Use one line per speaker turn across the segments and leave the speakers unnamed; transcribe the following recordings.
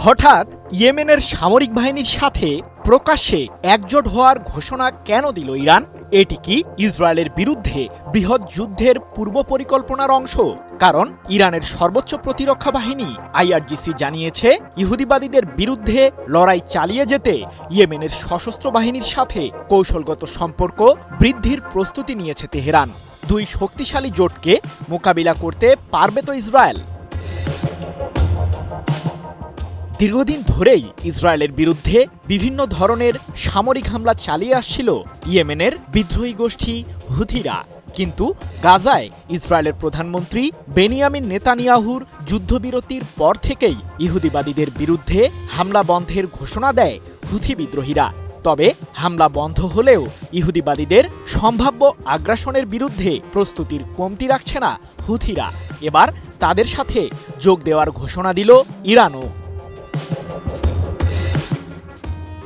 হঠাৎ ইয়েমেনের সামরিক বাহিনীর সাথে প্রকাশ্যে একজোট হওয়ার ঘোষণা কেন দিল ইরান? এটি কি ইসরায়েলের বিরুদ্ধে বৃহৎ যুদ্ধের পূর্ব পরিকল্পনার অংশ? কারণ ইরানের সর্বোচ্চ প্রতিরক্ষা বাহিনী আইআরজিসি জানিয়েছে, ইহুদিবাদীদের বিরুদ্ধে লড়াই চালিয়ে যেতে ইয়েমেনের সশস্ত্র বাহিনীর সাথে কৌশলগত সম্পর্ক বৃদ্ধির প্রস্তুতি নিয়েছে তেহরান। দুই শক্তিশালী জোটকে মোকাবিলা করতে পারবে তো ইসরায়েল? দীর্ঘদিন ধরেই ইসরায়েলের বিরুদ্ধে বিভিন্ন ধরনের সামরিক হামলা চালিয়ে আসছিল ইয়েমেনের বিদ্রোহী গোষ্ঠী হুথিরা। কিন্তু গাজায় ইসরায়েলের প্রধানমন্ত্রী বেনিয়ামিন নেতানিয়াহুর যুদ্ধবিরতির পর থেকেই ইহুদিবাদীদের বিরুদ্ধে হামলা বন্ধের ঘোষণা দেয় হুথি বিদ্রোহীরা। তবে হামলা বন্ধ হলেও ইহুদিবাদীদের সম্ভাব্য আগ্রাসনের বিরুদ্ধে প্রস্তুতির কমতি রাখছে না হুথিরা। এবার তাদের সাথে যোগ দেওয়ার ঘোষণা দিল ইরানও।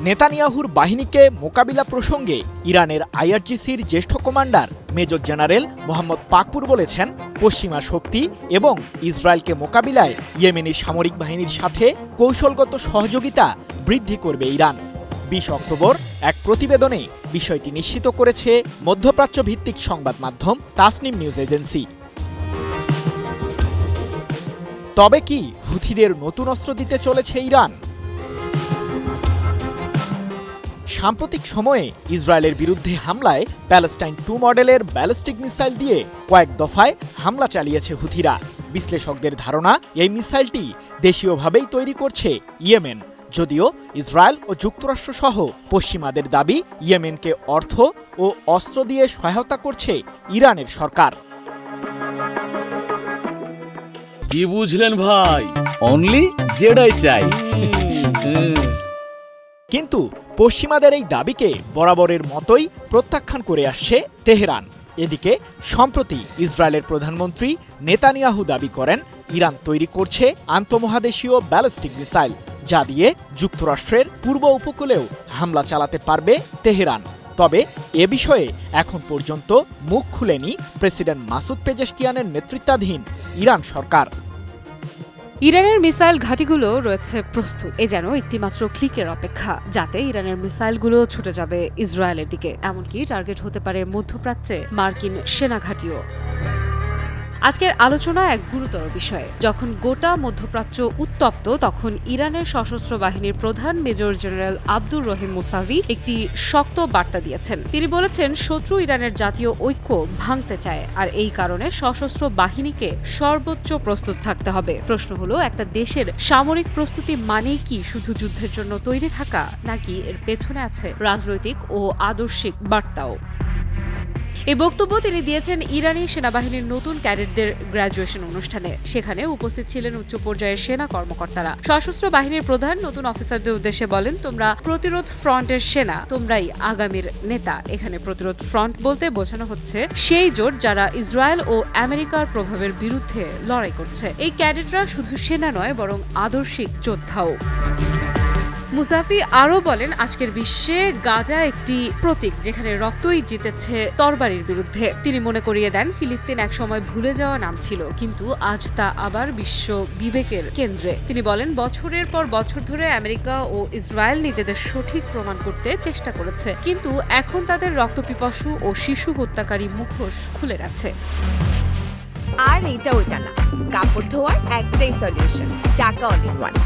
নেতানিয়াহুর বাহিনীকে মোকাবিলা প্রসঙ্গে ইরানের আইআরজিসির জ্যেষ্ঠ commander major general Mohammad Pakpour বলেছেন, পশ্চিমা শক্তি এবং ইসরায়েলকে মোকাবিলায় ইয়েমেনি সামরিক বাহিনীর সাথে কৌশলগত সহযোগিতা বৃদ্ধি করবে ইরান। ২০ অক্টোবর এক প্রতিবেদনে বিষয়টি নিশ্চিত করেছে মধ্যপ্রাচ্য ভিত্তিক সংবাদ মাধ্যম তাসনিম নিউজ এজেন্সি। তবে কি হুথিদের নতুন অস্ত্র দিতে চলেছে ইরান? সাম্প্রতিক সময়ে ইসরায়েলের বিরুদ্ধে হামলায় প্যালেস্টাইন 2 মডেলের ব্যালিস্টিক মিসাইল দিয়ে কয়েক দফায় হামলা চালিয়েছে হুথিরা। বিশ্লেষকদের ধারণা, এই মিসাইলটি দেশীয়ভাবেই তৈরি করছে ইয়েমেন। যদিও ইসরায়েল ও যুক্তরাষ্ট্র সহ পশ্চিমাদের দাবি, ইয়েমেনকে অর্থ ও অস্ত্র দিয়ে সহায়তা করছে ইরানের সরকার।
কি বুঝলেন ভাই? অনলি জেডাই চাই।
কিন্তু পশ্চিমাদের এই দাবিকে বরাবরের মতোই প্রত্যাখ্যান করে আসছে তেহরান। এদিকে সম্প্রতি ইসরায়েলের প্রধানমন্ত্রী নেতানিয়াহু দাবি করেন, ইরান তৈরি করছে আন্তঃমহাদেশীয় ব্যালিস্টিক মিসাইল, যা দিয়ে যুক্তরাষ্ট্রের পূর্ব উপকূলেও হামলা চালাতে পারবে তেহরান। তবে এ বিষয়ে এখন পর্যন্ত মুখ খুলেনি প্রেসিডেন্ট মাসুদ পেজেশকিয়ানের নেতৃত্বাধীন ইরান সরকার।
ইরানের মিসাইল ঘাঁটিগুলো রয়েছে প্রস্তুত, এ যেন একটি মাত্র ক্লিকের অপেক্ষা, যাতে ইরানের মিসাইলগুলো ছুটে যাবে ইসরায়েলের দিকে। এমনকি টার্গেট হতে পারে মধ্যপ্রাচ্যে মার্কিন সেনা ঘাঁটিও। আজকের আলোচনা এক গুরুতর বিষয়ে। যখন গোটা মধ্যপ্রাচ্য উত্তপ্ত, তখন ইরানের সশস্ত্র বাহিনীর প্রধান major general Abdur Rahim Musavi একটি শক্ত বার্তা দিয়েছেন। তিনি বলেছেন, শত্রু ইরানের জাতীয় ঐক্য ভাঙতে চায়, আর এই কারণে সশস্ত্র বাহিনীকে সর্বোচ্চ প্রস্তুত থাকতে হবে। প্রশ্ন হলো, একটা দেশের সামরিক প্রস্তুতি মানেই কি শুধু যুদ্ধের জন্য তৈরি থাকা, নাকি এর পেছনে আছে রাজনৈতিক ও আদর্শিক বার্তাও? এই বক্তব্য তিনি দিয়েছেন ইরানি সেনাবাহিনীর নতুন ক্যাডেটদের গ্র্যাজুয়েশন অনুষ্ঠানে। সেখানে উপস্থিত ছিলেন উচ্চ পর্যায়ের সেনা কর্মকর্তারা। সশস্ত্র বাহিনীর প্রধান নতুন অফিসারদের উদ্দেশ্যে বলেন, তোমরা প্রতিরোধ ফ্রন্টের সেনা, তোমরাই আগামীর নেতা। এখানে প্রতিরোধ ফ্রন্ট বলতে বোঝানো হচ্ছে সেই জোট যারা ইসরায়েল ও আমেরিকার প্রভাবের বিরুদ্ধে লড়াই করছে। এই ক্যাডেটরা শুধু সেনা নয়, বরং আদর্শিক যোদ্ধাও। মুসাফি আরও বলেন, আজকের বিশ্বে গাজা একটি প্রতীক, যেখানে রক্তই জিতেছে তরবারির বিরুদ্ধে। তিনি মনে করিয়ে দেন, ফিলিস্তিন একসময় ভুলে যাওয়া নাম ছিল, কিন্তু আজ তা আবার বিশ্ব বিবেকের কেন্দ্রে। তিনি বলেন, বছরের পর বছর ধরে আমেরিকা ও ইসরায়েল নিজেদের সঠিক প্রমাণ করতে চেষ্টা করেছে, কিন্তু এখন তাদের রক্তপিপাসু ও শিশু হত্যাকারী মুখোশ খুলে গেছে।
আর এটা ওইটা না, কাপড় ধোয়ার একটাই সলিউশন, চাকা all in one.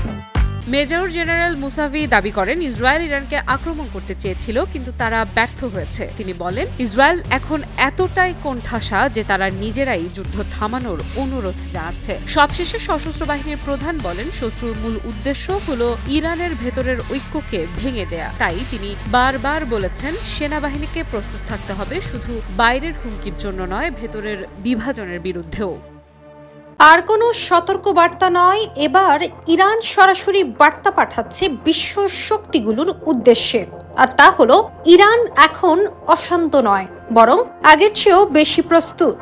Major general Musavi দাবি করেন, ইসরায়েল ইরানকে আক্রমণ করতে চেয়েছিল, কিন্তু তারা ব্যর্থ হয়েছে। তিনি বলেন, ইসরায়েল এখন এতটাই কোণঠাসা যে তারা নিজেরাই যুদ্ধ থামানোর অনুরোধ জানাচ্ছে। সবশেষে সশস্ত্র বাহিনীর প্রধান বলেন, শত্রুর মূল উদ্দেশ্য হলো ইরানের ভেতরের ঐক্যকে ভেঙে দেয়া। তাই তিনি বারবার বলেছেন, সেনাবাহিনীকে প্রস্তুত থাকতে হবে, শুধু বাইরের হুমকির জন্য নয়, ভেতরের বিভাজনের বিরুদ্ধেও।
আর কোনো সতর্ক বার্তা নয়, এবার ইরান সরাসরি বার্তা পাঠাচ্ছে বিশ্ব শক্তিগুলোর উদ্দেশ্যে। আর তা হলো, ইরান এখন অশান্ত নয়, বরং আগের চেয়েও বেশি প্রস্তুত।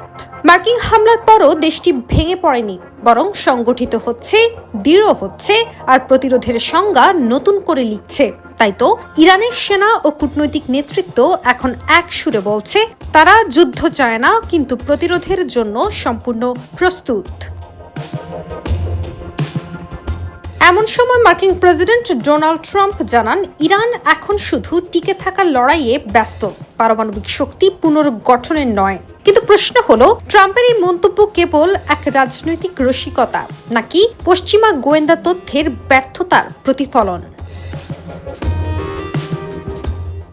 মার্কিন হামলার পরও দেশটি ভেঙে পড়েনি, বরং সংগঠিত হচ্ছে, দৃঢ় হচ্ছে, আর প্রতিরোধের সংজ্ঞা নতুন করে লিখছে। তাই তো ইরানের সেনা ও কূটনৈতিক নেতৃত্ব এখন এক সুরে বলছে, তারা যুদ্ধ চায় না, কিন্তু প্রতিরোধের জন্য সম্পূর্ণ প্রস্তুত। এমন সময় মার্কিন প্রেসিডেন্ট ডোনাল্ড ট্রাম্প জানান, ইরান এখন শুধু টিকে থাকার লড়াইয়ে ব্যস্ত, পারমাণবিক শক্তি পুনর্গঠনের নয়। কিন্তু প্রশ্ন হলো, ট্রাম্পের এই মন্তব্য কেবল এক রাজনৈতিক রসিকতা নাকি পশ্চিমা গোয়েন্দা তথ্যের ব্যর্থতার প্রতিফলন?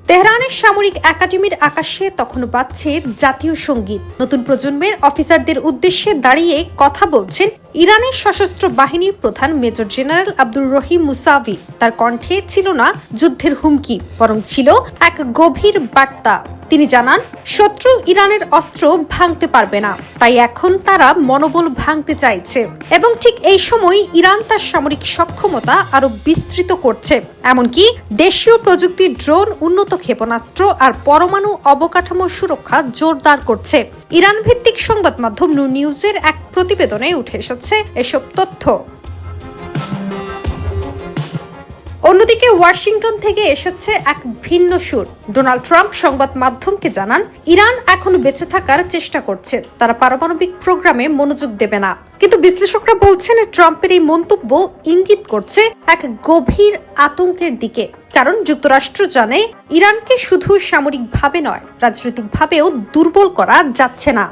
তেহরানের সামরিক একাডেমির আকাশে তখন বাজছে জাতীয় সঙ্গীত। নতুন প্রজন্মের অফিসারদের উদ্দেশ্যে দাঁড়িয়ে কথা বলছেন ইরানের সশস্ত্র বাহিনীর প্রধান major general Abdur Rahim Musavi. তার কণ্ঠে ছিল না যুদ্ধের হুমকি, বরং ছিল এক গভীর বার্তা। তিনি জানান, শত্রু ইরানের অস্ত্র ভাঙতে পারবে না, তাই এখন তারা মনোবল ভাঙতে চাইছে। এবং ঠিক এই সময় ইরান তার সামরিক সক্ষমতা আরো বিস্তৃত করছে, এমনকি দেশীয় প্রযুক্তির ড্রোন, উন্নত ক্ষেপণাস্ত্র আর পরমাণু অবকাঠামো সুরক্ষা জোরদার করছে। ইরান ভিত্তিক সংবাদ মাধ্যম নূর নিউজের এক প্রতিবেদনে উঠে এসেছে এসব তথ্য। অন্যদিকে ওয়াশিংটন থেকে এসেছে এক ভিন্ন সুর। ডোনাল্ড ট্রাম্প সংবাদ মাধ্যমকে জানান, ইরান এখন বেঁচে থাকার চেষ্টা করছে, তারা পারমাণবিক প্রোগ্রামে মনোযোগ দেবে না। কিন্তু বিশ্লেষকরা বলছেন, ট্রাম্পের এই মন্তব্য ইঙ্গিত করছে এক গভীর আতঙ্কের দিকে। কারণ যুক্তরাষ্ট্র জানে, ইরানকে শুধু সামরিকভাবে নয়, রাজনৈতিকভাবেও দুর্বল করা যাচ্ছে না।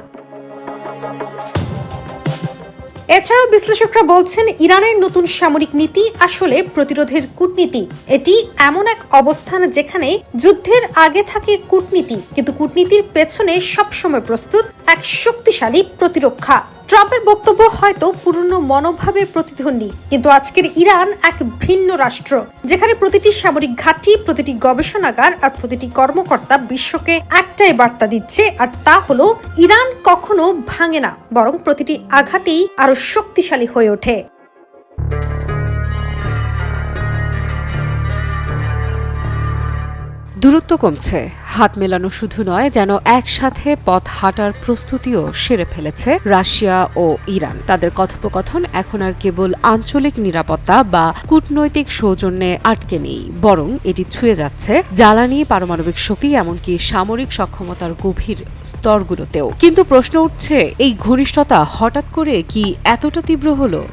এছাড়াও বিশ্লেষকরা বলছেন, ইরানের নতুন সামরিক নীতি আসলে প্রতিরোধের কূটনীতি। এটি এমন এক অবস্থান যেখানে যুদ্ধের আগে থাকে কূটনীতি, কিন্তু কূটনীতির পেছনে সবসময় প্রস্তুত এক শক্তিশালী প্রতিরক্ষা। ট্রাম্পের বক্তব্য হয়তো পুরনো মনোভাবের প্রতিধ্বনি, কিন্তু আজকের ইরান এক ভিন্ন রাষ্ট্র, যেখানে প্রতিটি সামরিক ঘাঁটি, প্রতিটি গবেষণাগার আর প্রতিটি কর্মকর্তা বিশ্বকে একটাই বার্তা দিচ্ছে, আর তা হলো, ইরান কখনো ভাঙে না, বরং প্রতিটি আঘাতেই আরো শক্তিশালী হয়ে ওঠে।
দূরত্ব কমছে, হাত মেলানো শুধু নয়, যেন একসাথে পথ হাঁটার প্রস্তুতিও সেরে ফেলেছে রাশিয়া ও ইরান। তাদের কথোপকথন এখন আর কেবল আঞ্চলিক নিরাপত্তা বা কূটনৈতিক সৌজন্যে আটকে নেই, বরং এটি ছুঁয়ে যাচ্ছে জ্বালানি, পারমাণবিক শক্তি, এমনকি সামরিক সক্ষমতার গভীর স্তরগুলোতেও। কিন্তু প্রশ্ন উঠছে, এই ঘনিষ্ঠতা হঠাৎ করে কি এতটা তীব্র হলো?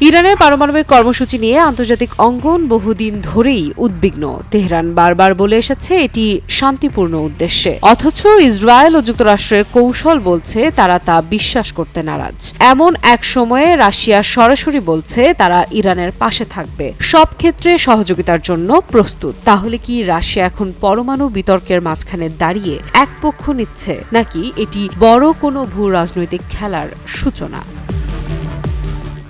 ইরানের পারমাণবিক কর্মসূচি নিয়ে আন্তর্জাতিক অঙ্গন বহুদিন ধরেই উদ্বিগ্ন। তেহরান বারবার বলে এসেছে এটি শান্তিপূর্ণ উদ্দেশ্যে, অথচ ইসরায়েল ও যুক্তরাষ্ট্রের কৌশল বলছে তারা তা বিশ্বাস করতে নারাজ। এমন এক সময়ে রাশিয়া সরাসরি বলছে তারা ইরানের পাশে থাকবে, সব ক্ষেত্রে সহযোগিতার জন্য প্রস্তুত। তাহলে কি রাশিয়া এখন পরমাণু বিতর্কের মাঝখানে দাঁড়িয়ে এক পক্ষ নিচ্ছে, নাকি এটি বড় কোনো ভূ রাজনৈতিক খেলার সূচনা?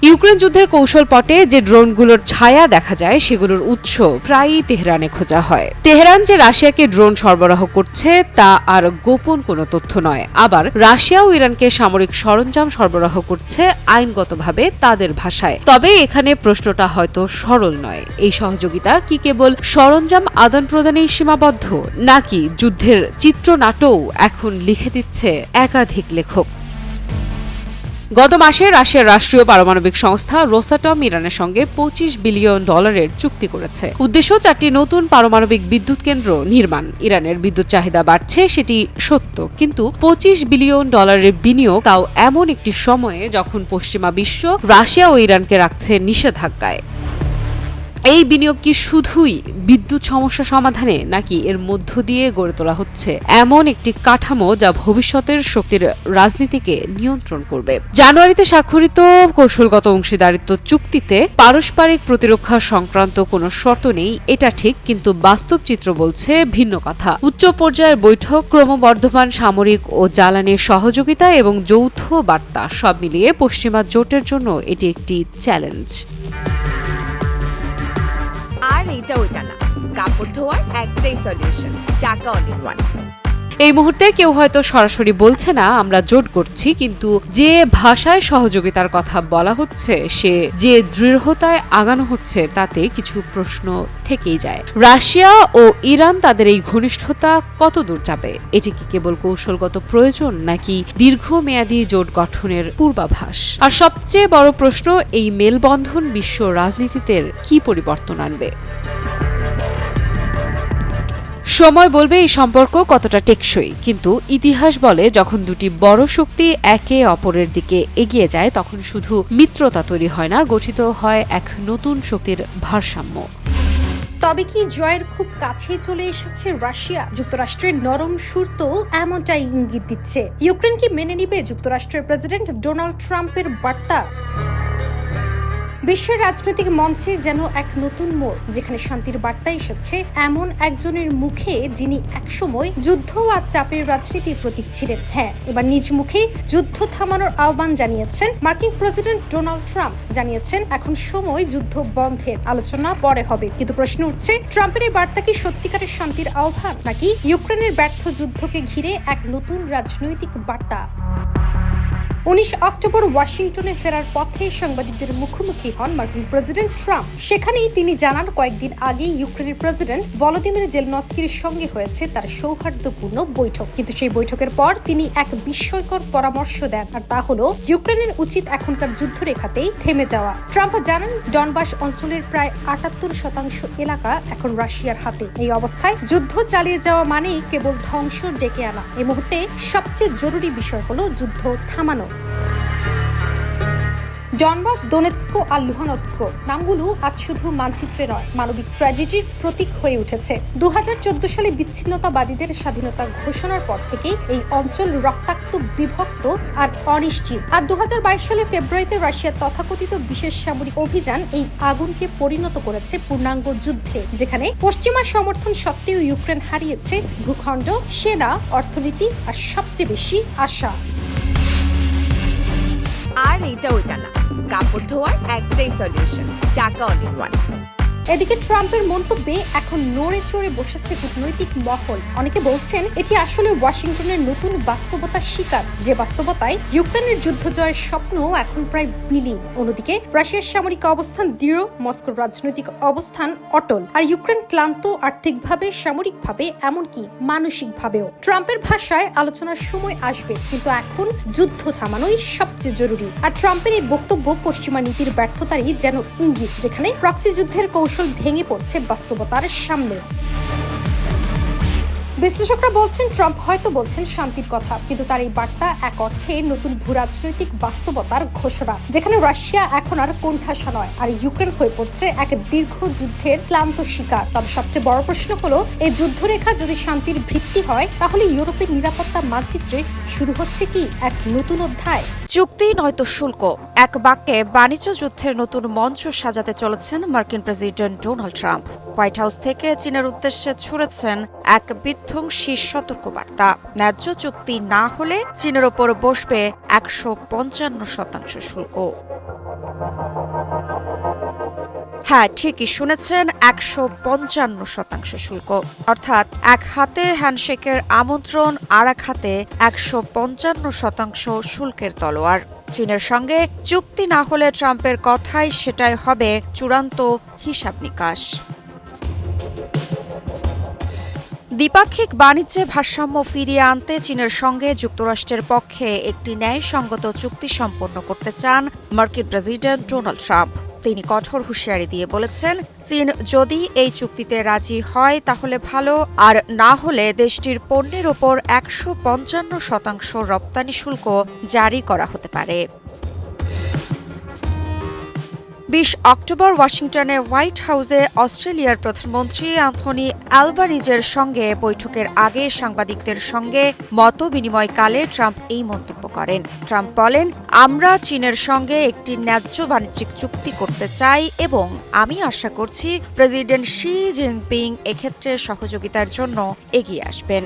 ইউক্রেন যুদ্ধের কৌশল পটে যে ড্রোনগুলোর ছায়া দেখা যায়, সেগুলোর উৎস প্রায়ই তেহরানে খোঁজা হয়। তেহরান যে রাশিয়াকে ড্রোন সরবরাহ করছে তা আর গোপন কোনো তথ্য নয়। আবার রাশিয়াও ইরানকে সামরিক সরঞ্জাম সরবরাহ করছে আইনগতভাবে তাদের ভাষায়। তবে এখানে প্রশ্নটা হয়তো সরল নয়। এই সহযোগিতা কি কেবল সরঞ্জাম আদান প্রদানেই সীমাবদ্ধ, নাকি যুদ্ধের চিত্রনাট্যও এখন লিখে দিচ্ছে একাধিক লেখক? গত মাসে রাশিয়ার রাষ্ট্রীয় পারমাণবিক সংস্থা রোসাটম ইরানের সঙ্গে $25 বিলিয়ন চুক্তি করেছে। উদ্দেশ্য 4টি নতুন পারমাণবিক বিদ্যুৎ কেন্দ্র নির্মাণ। ইরানের বিদ্যুৎ চাহিদা বাড়ছে, সেটি সত্য, কিন্তু $25 বিলিয়ন বিনিয়োগ, তাও এমন একটি সময়ে যখন পশ্চিমা বিশ্ব রাশিয়া ও ইরানকে রাখছে নিষেধাজ্ঞায়। এই বিনিয়োগ কি শুধুই বিদ্যুৎ সমস্যা সমাধানে, নাকি এর মধ্য দিয়ে গড়ে তোলা হচ্ছে এমন একটি কাঠামো যা ভবিষ্যতের শক্তির রাজনীতিকে নিয়ন্ত্রণ করবে? জানুয়ারিতে স্বাক্ষরিত কৌশলগত অংশীদারিত্ব চুক্তিতে পারস্পরিক প্রতিরক্ষা সংক্রান্ত কোনো শর্ত নেই, এটা ঠিক, কিন্তু বাস্তব চিত্র বলছে ভিন্ন কথা। উচ্চ পর্যায়ের বৈঠক, ক্রমবর্ধমান সামরিক ও জ্বালানির সহযোগিতা এবং যৌথ বার্তা, সব মিলিয়ে পশ্চিমা জোটের জন্য এটি একটি চ্যালেঞ্জ।
আর এটা ওইটা না, কাপড় ধোয়ার একটাই সলিউশন, চাকা অল ইন ওয়ান।
এই মুহূর্তে কেউ হয়তো সরাসরি বলছে না আমরা জোট করছি, কিন্তু যে ভাষায় সহযোগিতার কথা বলা হচ্ছে, সে যে দৃঢ়তায় আগানো হচ্ছে, তাতে কিছু প্রশ্ন থেকেই যায়। রাশিয়া ও ইরান তাদের এই ঘনিষ্ঠতা কত দূর যাবে? এটি কি কেবল কৌশলগত প্রয়োজন, নাকি দীর্ঘমেয়াদী জোট গঠনের পূর্বাভাস? আর সবচেয়ে বড় প্রশ্ন, এই মেলবন্ধন বিশ্ব রাজনীতিতে কি পরিবর্তন আনবে? সময় বলবে এই সম্পর্ক কতটা টেকসই, কিন্তু ইতিহাস বলে যখন দুটি বড় শক্তি একে অপরের দিকে এগিয়ে যায় তখন শুধু মিত্রতা তৈরি হয় না, গঠিত হয় এক নতুন শক্তির ভারসাম্য।
তবে কি জয়ের খুব কাছেই চলে এসেছে রাশিয়া? যুক্তরাষ্ট্রের নরম সুর তো এমনটাই ইঙ্গিত দিচ্ছে। ইউক্রেন কি মেনে নিবে যুক্তরাষ্ট্রের প্রেসিডেন্ট ডোনাল্ড ট্রাম্পের বার্তা? বিশ্বের রাজনৈতিক মঞ্চে যেন এক নতুন মোড়, যেখানে শান্তির বার্তা এসেছে এমন একজনের মুখে যিনি একসময় যুদ্ধ আর চাপের রাজনীতির প্রতীক ছিলেন। হ্যাঁ, এবার নিজ মুখেই যুদ্ধ থামানোর আহ্বান জানিয়েছেন মার্কিন প্রেসিডেন্ট ডোনাল্ড ট্রাম্প। জানিয়েছেন এখন সময় যুদ্ধ বন্ধের, আলোচনা পরে হবে। কিন্তু প্রশ্ন উঠছে, ট্রাম্পের এই বার্তা কি সত্যিকারের শান্তির আহ্বান, নাকি ইউক্রেনের ব্যর্থ যুদ্ধকে ঘিরে এক নতুন রাজনৈতিক বার্তা? 19 অক্টোবর ওয়াশিংটনে ফেরার পথে সাংবাদিকদের মুখোমুখি হন মার্কিন প্রেসিডেন্ট ট্রাম্প। সেখানেই তিনি জানান কয়েকদিন আগে ইউক্রেনের প্রেসিডেন্ট ভলোদিমির জেলনস্কির সঙ্গে হয়েছে তার সৌহার্দ্যপূর্ণ বৈঠক। কিন্তু সেই বৈঠকের পর তিনি এক বিস্ময়কর পরামর্শ দেন, আর তা হলো ইউক্রেনের উচিত এখনকার যুদ্ধরেখাতেই থেমে যাওয়া। ট্রাম্প জানান ডনবাস অঞ্চলের প্রায় 78% এলাকা এখন রাশিয়ার হাতে। এই অবস্থায় যুদ্ধ চালিয়ে যাওয়া মানেই কেবল ধ্বংস ডেকে আনা। এই মুহূর্তে সবচেয়ে জরুরি বিষয় হলো যুদ্ধ থামানো। ডনবাস, দোনেৎস্ক আর লুহানস্ক নামগুলো আজ শুধু মানচিত্রে নয়, মানবিক ট্র্যাজেডির প্রতীক হয়ে উঠেছে। 2014 সালে বিচ্ছিন্নতাবাদীদের স্বাধীনতা ঘোষণার পর থেকে এই অঞ্চল রক্তাক্ত, বিভক্ত আর অনিশ্চিত। আর 2022 সালে ফেব্রুয়ারিতে রাশিয়ার তথাকথিত বিশেষ সামরিক অভিযান এই আগুনকে পরিণত করেছে পূর্ণাঙ্গ যুদ্ধে, যেখানে পশ্চিমা সমর্থন সত্ত্বেও ইউক্রেন হারিয়েছে ভূখণ্ড, সেনা, অর্থনীতি আর সবচেয়ে বেশি আশা।
আর এটা ওইটা না, কাপড় ধোয়ার একটাই সলিউশন, চাকা অল ইন ওয়ান।
এদিকে ট্রাম্পের মন্তব্যে এখন নড়ে চড়ে বসেছে কূটনৈতিক মহল। অনেকে বলছেন এটি আসলে ওয়াশিংটনের নতুন বাস্তবতার শিকার, যে বাস্তবতায় ইউক্রেনের যুদ্ধ জয়ের স্বপ্ন এখন প্রায় বিলীন। অন্যদিকে রাশিয়ার সামরিক অবস্থান দৃঢ়, মস্কোর রাজনৈতিক অবস্থান অটল, আর ইউক্রেন ক্লান্ত আর্থিকভাবে, সামরিকভাবে, এমনকি মানসিকভাবেও। ট্রাম্পের ভাষায় আলোচনার সময় আসবে, কিন্তু এখন যুদ্ধ থামানোই সবচেয়ে জরুরি। আর ট্রাম্পের এই বক্তব্য পশ্চিমা নীতির ব্যর্থতারই যেন ইঙ্গিত, যেখানে প্রক্সি যুদ্ধের কৌশল ভেঙে পড়ছে বাস্তবতার সামনে। বিশ্লেষকরা বলছেন ট্রাম্প হয়তো বলছেন শান্তির কথা, কিন্তু তার এই বার্তা এক অর্থে নতুন ভূরাজনৈতিক বাস্তবতার ঘোষণা, যেখানে রাশিয়া এখন আর কোণঠাসা নয়, আর ইউক্রেন হয়ে পড়ছে এক দীর্ঘ যুদ্ধের ক্লান্ত শিকার। তবে সবচেয়ে বড় প্রশ্ন হলো, এই যুদ্ধরেখা যদি শান্তির ভিত্তি হয়, তাহলে ইউরোপের নিরাপত্তা মানচিত্রে শুরু হচ্ছে কি এক নতুন অধ্যায়?
চুক্তি নয়তো শুল্ক, এক বাক্যে বাণিজ্য যুদ্ধের নতুন মঞ্চ সাজাতে চলেছেন মার্কিন president Donald Trump. White house থেকে চীনের উদ্দেশ্যে ছুড়েছেন এক বিধ্বংসী সতর্কবার্তা। ন্যায্য চুক্তি না হলে চীনের ওপর বসবে 155% শুল্ক। হ্যাঁ, ঠিকই শুনেছেন, 155% শুল্ক। অর্থাৎ এক হাতে হ্যান্ডশেকের আমন্ত্রণ, আর এক হাতে 155% শুল্কের তলোয়ার। চীনের সঙ্গে চুক্তি না হলে ট্রাম্পের কথাই সেটাই হবে চূড়ান্ত হিসাব নিকাশ। দ্বিপাক্ষিক বাণিজ্যে ভারসাম্য ফিরিয়ে আনতে চীনের সঙ্গে যুক্তরাষ্ট্রের পক্ষে একটি ন্যায়সঙ্গত চুক্তি সম্পন্ন করতে চান মার্কিন প্রেসিডেন্ট ডোনাল্ড ট্রাম্প। তিনি কঠোর হুঁশিয়ারি দিয়ে বলেছেন, চীন যদি এই চুক্তিতে রাজি হয় তাহলে ভালো, আর না হলে দেশটির পণ্যের ওপর 155% রপ্তানি শুল্ক জারি করা হতে পারে। 20 অক্টোবর ওয়াশিংটনে হোয়াইট হাউসে অস্ট্রেলিয়ার প্রধানমন্ত্রী অ্যান্থনি অ্যালবানিজের সঙ্গে বৈঠকের আগে সাংবাদিকদের সঙ্গে মত বিনিময়কালে ট্রাম্প এই মন্তব্য করেন। ট্রাম্প বলেন, আমরা চীনের সঙ্গে একটি ন্যায্য বাণিজ্যিক চুক্তি করতে চাই এবং আমি আশা করছি প্রেসিডেন্ট শি জিনপিং এক্ষেত্রে সহযোগিতার জন্য এগিয়ে আসবেন।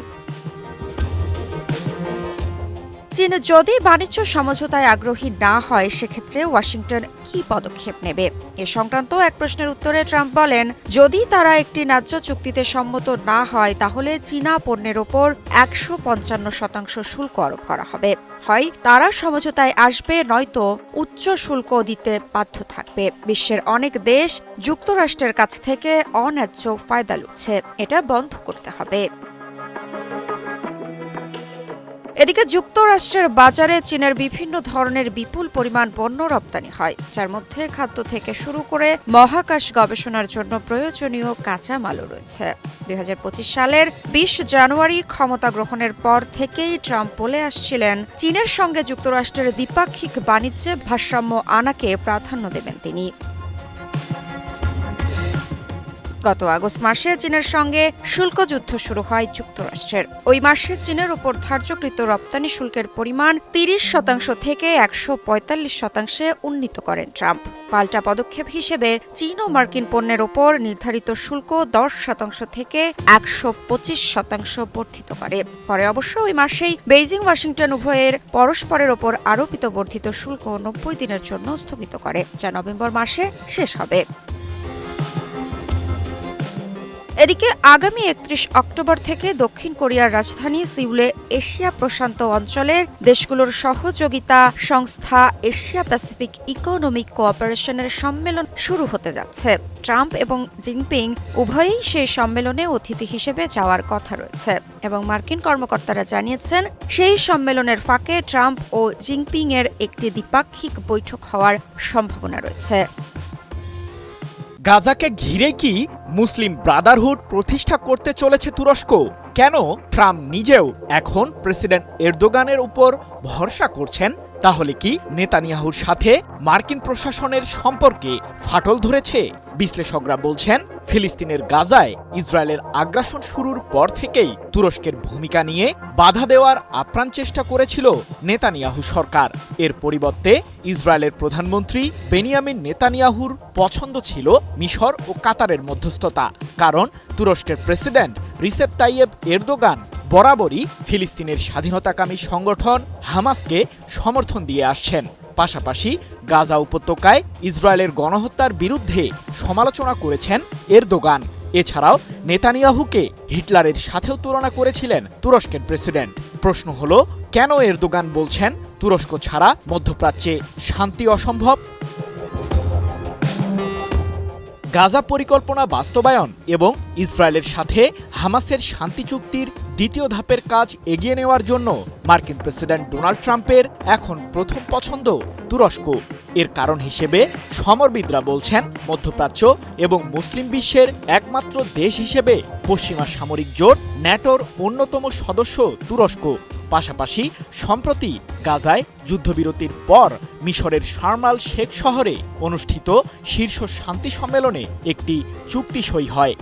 চীন যদি বাণিজ্য সমঝোতায় আগ্রহী না হয়, সেক্ষেত্রে ওয়াশিংটন কি পদক্ষেপ নেবে? এ সংক্রান্ত এক প্রশ্নের উত্তরে ট্রাম্প বলেন, যদি তারা একটি ন্যায্য চুক্তিতে সম্মত না হয় তাহলে চীনা পণ্যের ওপর 155% শুল্ক আরোপ করা হবে। হয় তারা সমঝোতায় আসবে, নয়তো উচ্চ শুল্ক দিতে বাধ্য থাকবে। বিশ্বের অনেক দেশ যুক্তরাষ্ট্রের কাছ থেকে অন্যায্য ফায়দা লুটছে, এটা বন্ধ করতে হবে। এদিকে যুক্তরাষ্ট্রের বাজারে চীনের বিভিন্ন ধরনের বিপুল পরিমাণ পণ্য রপ্তানি হয়, যার মধ্যে খাদ্য থেকে শুরু করে মহাকাশ গবেষণার জন্য প্রয়োজনীয় কাঁচামালও রয়েছে। 2025 সালের 20 জানুয়ারি ক্ষমতা গ্রহণের পর থেকেই ট্রাম্প বলে আসছিলেন চীনের সঙ্গে যুক্তরাষ্ট্রের দ্বিপাক্ষিক বাণিজ্যে ভারসাম্য আনাকে প্রাধান্য দেবেন তিনি। গত আগস্ট মাসে চীনের সঙ্গে শুল্ক যুদ্ধ শুরু হয় যুক্তরাষ্ট্রের। ওই মাসে চীনের উপর ধার্যকৃত রপ্তানি শুল্কের পরিমাণ 30% থেকে 145% উন্নীত করেন ট্রাম্প। পাল্টা পদক্ষেপ হিসেবে চীন ও মার্কিন পণ্যের ওপর নির্ধারিত শুল্ক 10% থেকে 125% বর্ধিত করে। পরে অবশ্য ওই মাসেই বেইজিং ওয়াশিংটন উভয়ের পরস্পরের ওপর আরোপিত বর্ধিত শুল্ক 90 দিনের জন্য স্থগিত করে, যা নভেম্বর মাসে শেষ হবে। এদিকে আগামী 31 অক্টোবর থেকে দক্ষিণ কোরিয়ার রাজধানী সিউলে এশিয়া প্রশান্ত অঞ্চলের দেশগুলোর সহযোগিতা সংস্থা এশিয়া প্যাসিফিক ইকোনমিক কোঅপারেশনের সম্মেলন শুরু হতে যাচ্ছে। ট্রাম্প এবং জিনপিং উভয়েই সেই সম্মেলনে অতিথি হিসেবে যাওয়ার কথা রয়েছে এবং মার্কিন কর্মকর্তারা জানিয়েছেন সেই সম্মেলনের ফাঁকে ট্রাম্প ও জিনপিং এর একটি দ্বিপাক্ষিক বৈঠক হওয়ার সম্ভাবনা রয়েছে।
গাজাকে ঘিরে কি মুসলিম ব্রাদারহুড প্রতিষ্ঠা করতে চলেছে তুরস্ক? কেন ট্রাম্প নিজেও এখন প্রেসিডেন্ট এরদোগানের উপর ভরসা করছেন? তাহলে কি নেতানিয়াহুর সাথে মার্কিন প্রশাসনের সম্পর্কে ফাটল ধরেছে? বিশ্লেষকরা বলছেন ফিলিস্তিনের গাজায় ইসরায়েলের আগ্রাসন শুরুর পর থেকেই তুরস্কের ভূমিকা নিয়ে বাধা দেওয়ার আপ্রাণ চেষ্টা করেছিল নেতানিয়াহু সরকার। এর পরিবর্তে ইসরায়েলের প্রধানমন্ত্রী বেনিয়ামিন নেতানিয়াহুর পছন্দ ছিল মিশর ও কাতারের মধ্যস্থতা, কারণ তুরস্কের প্রেসিডেন্ট রিসেপ তাইয়েব এরদোগান বরাবরই ফিলিস্তিনের স্বাধীনতাকামী সংগঠন হামাসকে সমর্থন দিয়ে আসছেন। পাশাপাশি গাজা উপত্যকায় ইসরায়েলের গণহত্যার বিরুদ্ধে সমালোচনা করেছেন এরদোগান। এছাড়াও নেতানিয়াহুকে হিটলারের সাথেও তুলনা করেছিলেন তুরস্কের প্রেসিডেন্ট। প্রশ্ন হলো, কেন এরদোগান বলছেন তুরস্ক ছাড়া মধ্যপ্রাচ্যে শান্তি অসম্ভব? গাজা পরিকল্পনা বাস্তবায়ন এবং ইসরায়েলের সাথে হামাসের শান্তি চুক্তির দ্বিতীয় ধাপের কাজ এগিয়ে নেওয়ার জন্য মার্কিন প্রেসিডেন্ট ডোনাল্ড ট্রাম্পের এখন প্রথম পছন্দ তুরস্ক। এর কারণ হিসেবে সমরবিদরা বলছেন মধ্যপ্রাচ্য এবং মুসলিম বিশ্বের একমাত্র দেশ হিসেবে পশ্চিমা সামরিক জোট ন্যাটোর অন্যতম সদস্য তুরস্ক। পাশাপাশি সম্প্রতি গাজায় যুদ্ধবিরতির পর মিশরের শার্ম আল শেখ শহরে অনুষ্ঠিত শীর্ষ শান্তি সম্মেলনে একটি চুক্তি সই হয়।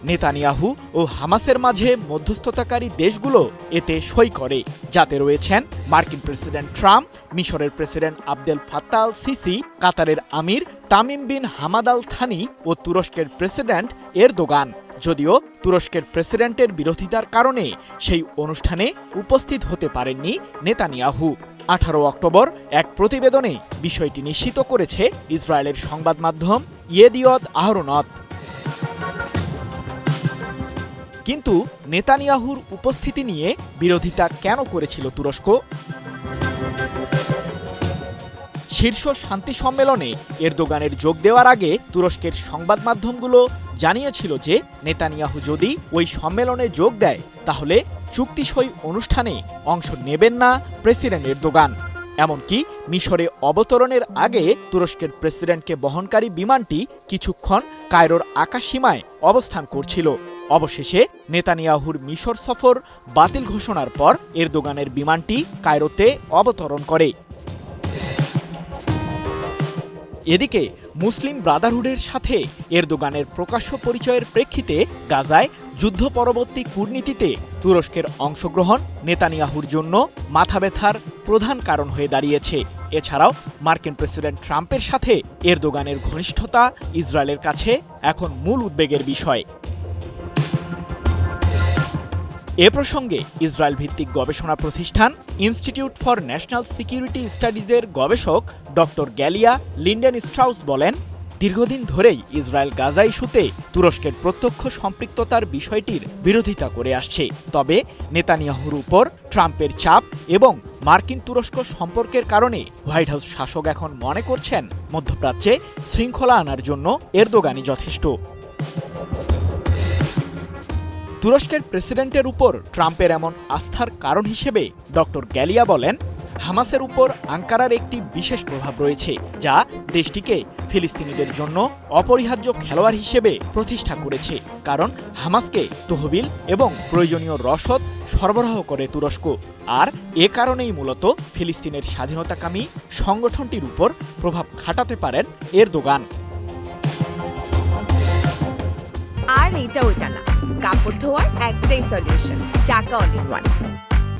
নেতানিয়াহু ও হামাসের মাঝে মধ্যস্থতাকারী দেশগুলো এতে সই করে, যাতে রয়েছেন মার্কিন প্রেসিডেন্ট ট্রাম্প, মিশরের president Abdel Fattah al Sisi, কাতারের আমির Tamim bin Hamad al Thani ও তুরস্কের প্রেসিডেন্ট এরদোগান। যদিও তুরস্কের প্রেসিডেন্টের বিরোধিতার কারণে সেই অনুষ্ঠানে উপস্থিত হতে পারেননি নেতানিয়াহু। 18 অক্টোবর এক প্রতিবেদনে বিষয়টি নিশ্চিত করেছে ইসরায়েলের সংবাদ মাধ্যম ইয়েদিয়ত আহরোনত। কিন্তু নেতানিয়াহুর উপস্থিতি নিয়ে বিরোধিতা কেন করেছিল তুরস্ক? শীর্ষ শান্তি সম্মেলনে এরদোগানের যোগ দেওয়ার আগে তুরস্কের সংবাদ মাধ্যমগুলো জানিয়েছিল যে নেতানিয়াহু যদি ওই সম্মেলনে যোগ দেয় তাহলে চুক্তি সই অনুষ্ঠানে অংশ নেবেন না প্রেসিডেন্ট এরদোগান। এমনকি মিশরে অবতরণের আগে তুরস্কের প্রেসিডেন্টকে বহনকারী বিমানটি কিছুক্ষণ কায়রোর আকাশসীমায় অবস্থান করছিল। অবশেষে নেতানিয়াহুর মিশর সফর বাতিল ঘোষণার পর এরদোগানের বিমানটি কায়রোতে অবতরণ করে। এদিকে মুসলিম ব্রাদারহুডের সাথে এরদোগানের প্রকাশ্য পরিচয়ের প্রেক্ষিতে গাজায় যুদ্ধ পরবর্তী কূটনীতিতে তুরস্কের অংশগ্রহণ নেতানিয়াহুর জন্য মাথাব্যথার প্রধান কারণ হয়ে দাঁড়িয়েছে। এছাড়াও মার্কিন প্রেসিডেন্ট ট্রাম্পের সাথে এরদোগানের ঘনিষ্ঠতা ইসরায়েলের কাছে এখন মূল উদ্বেগের বিষয়। এ প্রসঙ্গে ইসরায়েল ভিত্তিক গবেষণা প্রতিষ্ঠান ইনস্টিটিউট ফর ন্যাশনাল সিকিউরিটি স্টাডিজের গবেষক ডক্টর গ্যালিয়া লিন্ডেন স্ট্রাউস বলেন, দীর্ঘদিন ধরেই ইসরায়েল গাজা ইস্যুতে তুরস্কের প্রত্যক্ষ সম্পৃক্ততার বিষয়টির বিরোধিতা করে আসছে। তবে নেতানিয়াহুর উপর ট্রাম্পের চাপ এবং মার্কিন তুরস্ক সম্পর্কের কারণে হোয়াইট হাউস শাসক এখন মনে করছেন মধ্যপ্রাচ্যে শৃঙ্খলা আনার জন্য এরদোগানই যথেষ্ট। তুরস্কের প্রেসিডেন্টের উপর ট্রাম্পের এমন আস্থার কারণ হিসেবে ডক্টর গ্যালিয়া বলেন, হামাসের উপর আঙ্কারার একটি বিশেষ প্রভাব রয়েছে, যা দেশটিকে ফিলিস্তিনিদের জন্য অপরিহার্য খেলোয়াড় হিসেবে প্রতিষ্ঠা করেছে। কারণ হামাসকে তহবিল এবং প্রয়োজনীয় রসদ সরবরাহ করে তুরস্ক। আর এ কারণেই মূলত ফিলিস্তিনের স্বাধীনতাকামী সংগঠনটির উপর প্রভাব খাটাতে পারেন এরদোগান।
আর এটা ওটা না, কাপড় ধোয়ার একটাই সলিউশন, চাকা অল ইন ওয়ান।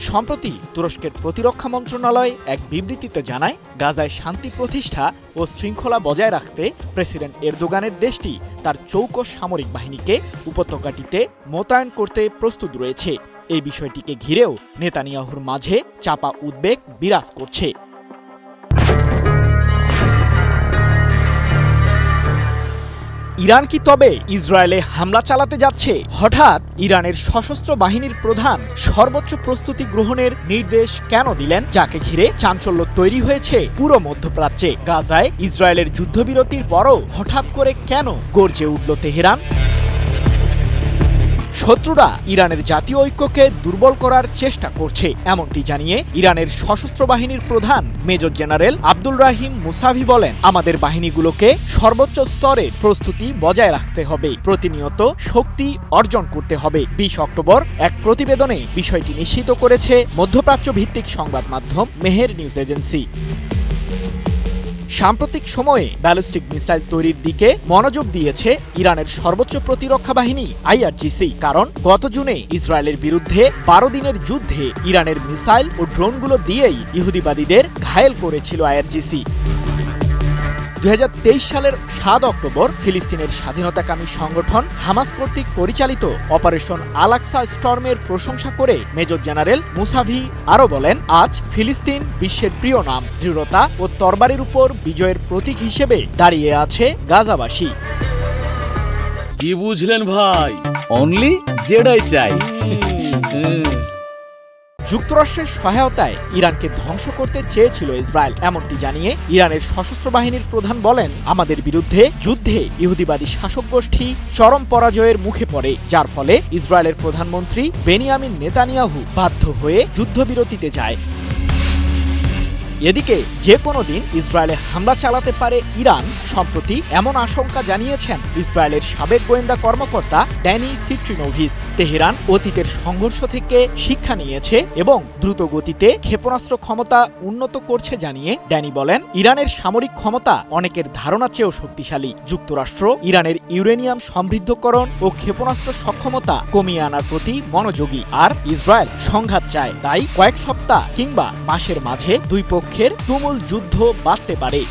সম্প্রতি তুরস্কের প্রতিরক্ষা মন্ত্রণালয় এক বিবৃতিতে জানায়, গাজায় শান্তি প্রতিষ্ঠা ও শৃঙ্খলা বজায় রাখতে প্রেসিডেন্ট এরদোগানের দেশটি তার চৌকস সামরিক বাহিনীকে উপত্যকাটিতে মোতায়েন করতে প্রস্তুত রয়েছে। এই বিষয়টিকে ঘিরেও নেতানিয়াহুর মাঝে চাপা উদ্বেগ বিরাজ করছে। ইরান কি তবে ইসরায়েলে হামলা চালাতে যাচ্ছে? হঠাৎ ইরানের সশস্ত্র বাহিনীর প্রধান সর্বোচ্চ প্রস্তুতি গ্রহণের নির্দেশ কেন দিলেন, যাকে ঘিরে চাঞ্চল্য তৈরি হয়েছে পুরো মধ্যপ্রাচ্যে। গাজায় ইসরায়েলের যুদ্ধবিরতির পরও হঠাৎ করে কেন গর্জে উঠল তেহরান? শত্রুরা ইরানের জাতীয় ঐক্যকে দুর্বল করার চেষ্টা করছে, এমনটি জানিয়ে ইরানের সশস্ত্র বাহিনীর প্রধান মেজর জেনারেল আব্দুল রাহিম মুসাভি বলেন, আমাদের বাহিনীগুলোকে সর্বোচ্চ স্তরে প্রস্তুতি বজায় রাখতে হবে, প্রতিনিয়ত শক্তি অর্জন করতে হবে। ২০ অক্টোবর এক প্রতিবেদনে বিষয়টি নিশ্চিত করেছে মধ্যপ্রাচ্য ভিত্তিক সংবাদ মাধ্যম মেহের নিউজ এজেন্সি। সাম্প্রতিক সময়ে ব্যালিস্টিক মিসাইল তৈরির দিকে মনোযোগ দিয়েছে ইরানের সর্বোচ্চ প্রতিরক্ষা বাহিনী আইআরজিসি। কারণ গত জুনে ইসরায়েলের বিরুদ্ধে ১২ দিনের যুদ্ধে ইরানের মিসাইল ও ড্রোনগুলো দিয়েই ইহুদিবাদীদের ঘায়েল করেছিল আইআরজিসি। ২০২৩ সালের ৭ অক্টোবর ফিলিস্তিনের স্বাধীনতাকামী সংগঠন হামাস কর্তৃক পরিচালিত অপারেশন আল আকসা স্টর্মের প্রশংসা করে মেজর জেনারেল মুসাভি আরও বলেন, আজ ফিলিস্তিন বিশ্বের প্রিয় নাম, দৃঢ়তা ও তরবারির উপর বিজয়ের প্রতীক হিসেবে দাঁড়িয়ে আছে গাজাবাসী।
কি বুঝলেন ভাই? অনলি যেটাই চাই।
যুক্তরাষ্ট্রের সহায়তায় ইরানকে ধ্বংস করতে চেয়েছিল ইসরায়েল, এমনটি জানিয়ে ইরানের সশস্ত্র বাহিনীর প্রধান বলেন, আমাদের বিরুদ্ধে যুদ্ধে ইহুদিবাদী শাসক গোষ্ঠী চরম পরাজয়ের মুখে পড়ে, যার ফলে ইসরায়েলের প্রধানমন্ত্রী বেনিয়ামিন নেতানিয়াহু বাধ্য হয়ে যুদ্ধবিরতিতে যায়। এদিকে যে কোনো দিন ইসরায়েলে হামলা চালাতে পারে ইরান। সম্প্রতি এমন আশঙ্কা জানিয়েছেন ইসরায়েলের সাবেক গোয়েন্দা কর্মকর্তা ড্যানি সিট্রিনোভিস। তেহরান অতীতের সংঘর্ষ থেকে শিক্ষা নিয়েছে এবং দ্রুত গতিতে ক্ষেপণাস্ত্র ক্ষমতা উন্নত করছে জানিয়ে ড্যানি বলেন, ইরানের সামরিক ক্ষমতা অনেকের ধারণা চেয়েও শক্তিশালী। যুক্তরাষ্ট্র ইরানের ইউরেনিয়াম সমৃদ্ধকরণ ও ক্ষেপণাস্ত্র সক্ষমতা কমিয়ে আনার প্রতি মনোযোগী, আর ইসরায়েল সংঘাত চায়। তাই কয়েক সপ্তাহ কিংবা মাসের মাঝে দুই পক্ষের তুমুল যুদ্ধ বাঁধতে পারে।